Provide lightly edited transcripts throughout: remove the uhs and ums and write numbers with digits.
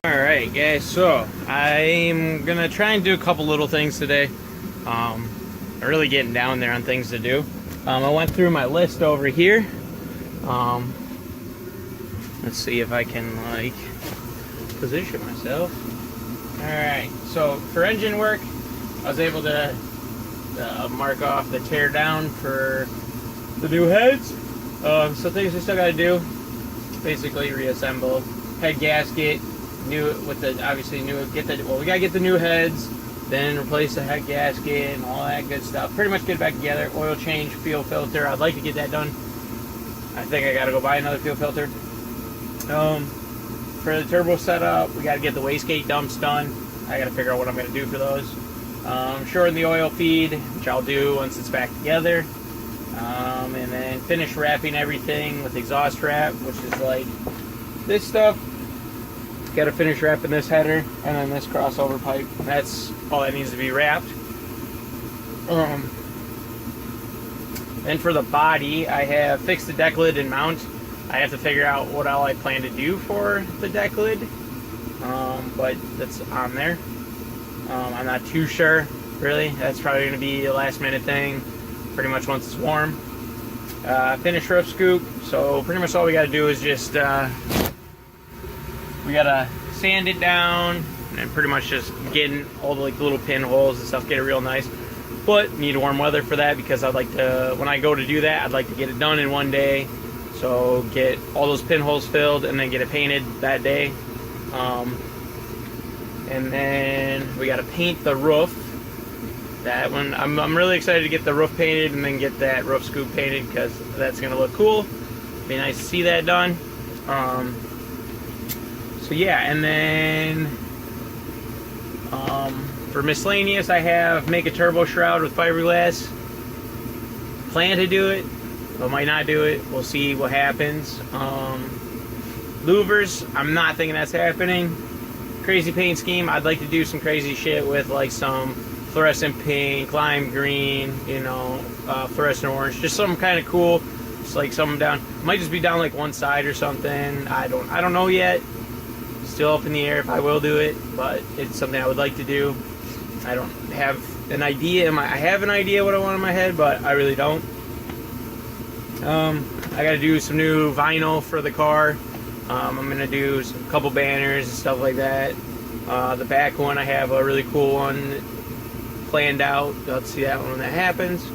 Alright guys, so I'm gonna try and do a couple little things today. I'm really getting down there on things to do. I went through my list over here. Let's see if I can like position myself. Alright, so for engine work, I was able to mark off the tear down for the new heads. So things I still gotta do, basically reassemble head gasket, new with the obviously new we gotta get the new heads, then replace the head gasket and all that good stuff. Pretty much get it back together. Oil change, fuel filter. I'd like to get that done. I think I gotta go buy another fuel filter. For the turbo setup, we gotta get the wastegate dumps done. I gotta figure out what I'm gonna do for those. Shorten the oil feed, which I'll do once it's back together. And then finish wrapping everything with exhaust wrap, which is like this stuff. Got to finish wrapping this header and then this crossover pipe. That's all that needs to be wrapped. Then for the body, I have fixed the deck lid and mount. I have to figure out what all I plan to do for the deck lid, but that's on there. I'm not too sure, really. That's probably going to be a last minute thing, pretty much once it's warm. Finish roof scoop, so pretty much all we got to do is just we gotta sand it down and pretty much just getting all the like little pinholes and stuff, get it real nice. But need warm weather for that because I'd like to, when I go to do that, I'd like to get it done in one day. So get all those pinholes filled and then get it painted that day. And then we gotta paint the roof. That one, I'm really excited to get the roof painted and then get that roof scoop painted because that's gonna look cool. Be nice to see that done. So yeah, and then for miscellaneous, I have make a turbo shroud with fiberglass. Plan to do it, but might not do it. We'll see what happens. Louvers, I'm not thinking that's happening. Crazy paint scheme, I'd like to do some crazy shit with like some fluorescent pink, lime green, you know, fluorescent orange, just something kind of cool. Just like something down, might just be down like one side or something. I don't know yet. Still up in the air if I will do it, but it's something I would like to do. I don't have an idea. I have an idea what I want in my head, but I really don't. I got to do some new vinyl for the car. I'm gonna do a couple banners and stuff like that. The back one, I have a really cool one planned out. Let's see that one when that happens.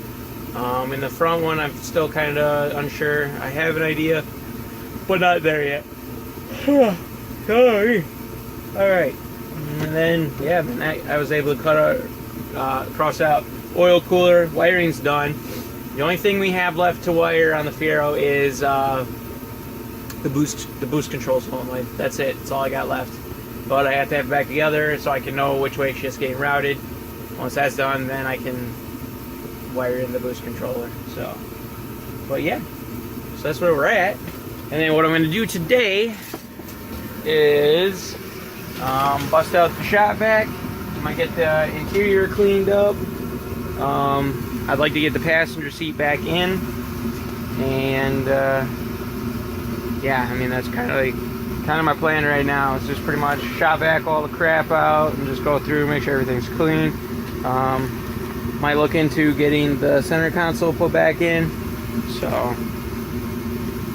In the front one, I'm still kind of unsure. I have an idea, but not there yet. Sorry. Alright. And then, yeah, I was able to cross out oil cooler. Wiring's done. The only thing we have left to wire on the Fiero is the boost control solenoid. That's it. That's all I got left. But I have to have it back together so I can know which way shit's getting routed. Once that's done, then I can wire in the boost controller. So, but yeah. So that's where we're at. And then what I'm going to do today is bust out the shop vac. Might get the interior cleaned up. I'd like to get the passenger seat back in, and yeah, I mean that's kind of my plan right now. It's just pretty much shop vac all the crap out and just go through, make sure everything's clean. Might look into getting the center console put back in, so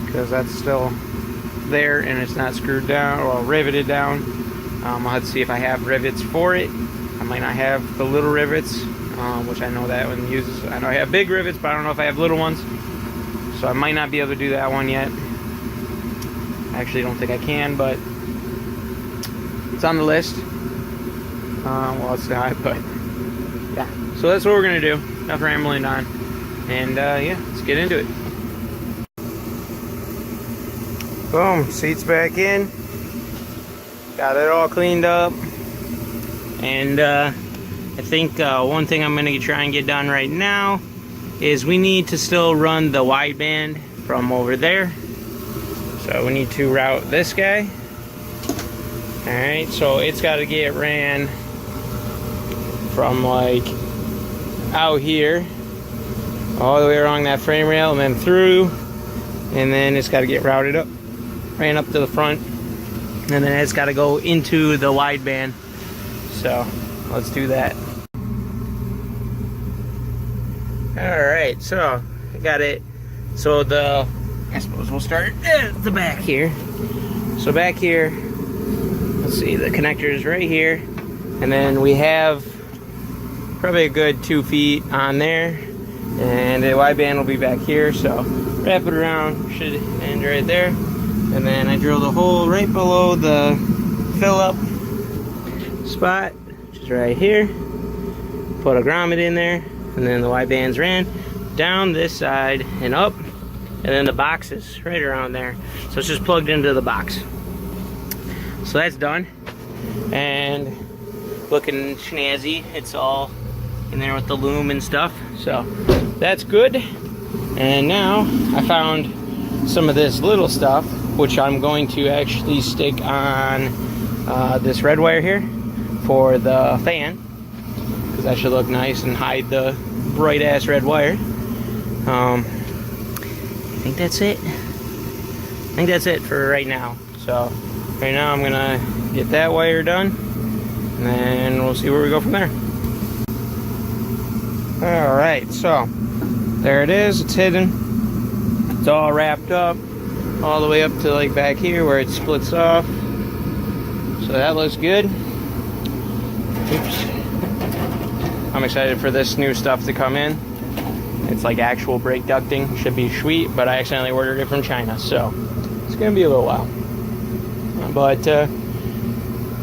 because that's still there and it's not screwed down or riveted down. I'll have to see if I have rivets for it. I might not have the little rivets, which I know that one uses. I know I have big rivets, but I don't know if I have little ones, so I might not be able to do that one yet. I actually don't think I can, but it's on the list. Well, it's not, but yeah. So that's what we're gonna do. Enough rambling on, and yeah, let's get into it. Boom, seats back in. Got it all cleaned up. And I think one thing I'm going to try and get done right now is we need to still run the wideband from over there. So we need to route this guy. Alright, so it's got to get ran from like out here all the way along that frame rail and then through, and then it's got to get routed up, ran up to the front, and then it's got to go into the wideband. So let's do that. Alright, so I got it. So I suppose we'll start at the back here. So back here, let's see, the connector is right here, and then we have probably a good 2 feet on there, and the wideband will be back here. So wrap it around, should end right there, and then I drilled a hole right below the fill up spot, which is right here. Put a grommet in there, and then the widebands ran down this side and up, and then the box is right around there. So it's just plugged into the box. So that's done, and looking snazzy. It's all in there with the loom and stuff, so that's good. And now I found some of this little stuff, which I'm going to actually stick on this red wire here for the fan, because that should look nice and hide the bright ass red wire. I think that's it. I think that's it for right now. So right now I'm gonna get that wire done, and then we'll see where we go from there. Alright, so there it is. It's hidden. It's all wrapped up all the way up to like back here where it splits off. So that looks good. Oops. I'm excited for this new stuff to come in. It's like actual brake ducting. Should be sweet, but I accidentally ordered it from China, so it's gonna be a little while. But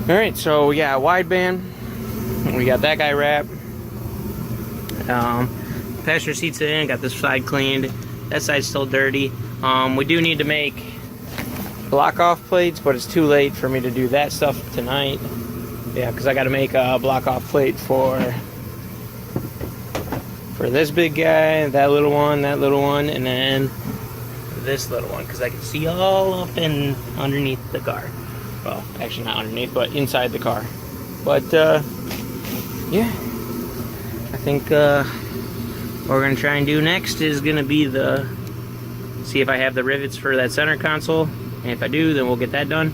alright, so we got wideband. We got that guy wrapped. Passenger seats in. Got this side cleaned. That side's still dirty. We do need to make block off plates, but it's too late for me to do that stuff tonight. Yeah, because I got to make a block off plate for this big guy, that little one, and then this little one, because I can see all up and underneath the car. Well, actually not underneath, but inside the car. But yeah, I think what we're gonna try and do next is gonna be see if I have the rivets for that center console, and if I do, then we'll get that done.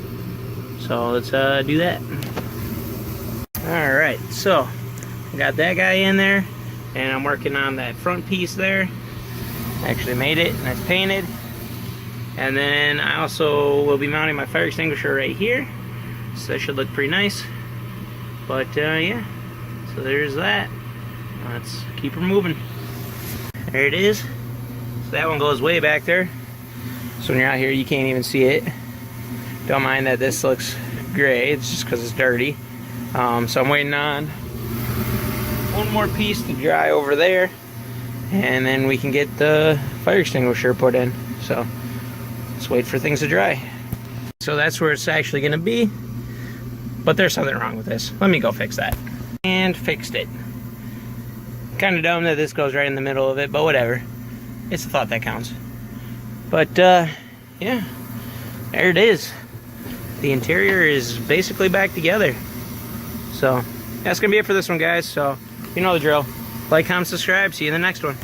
So let's do that. All right, so I got that guy in there, and I'm working on that front piece there. I actually made it, and that's painted. And then I also will be mounting my fire extinguisher right here, so that should look pretty nice. But yeah, so there's that. Let's keep her moving. There it is. So that one goes way back there, so when you're out here you can't even see it. Don't mind that this looks gray, it's just because it's dirty. So I'm waiting on one more piece to dry over there, and then we can get the fire extinguisher put in. So let's wait for things to dry. So that's where it's actually going to be, but there's something wrong with this. Let me go fix that. And fixed it. Kind of dumb that this goes right in the middle of it, but whatever. It's the thought that counts. But yeah, there it is. The interior is basically back together. So that's gonna be it for this one, guys. So you know the drill. Like, comment, subscribe. See you in the next one.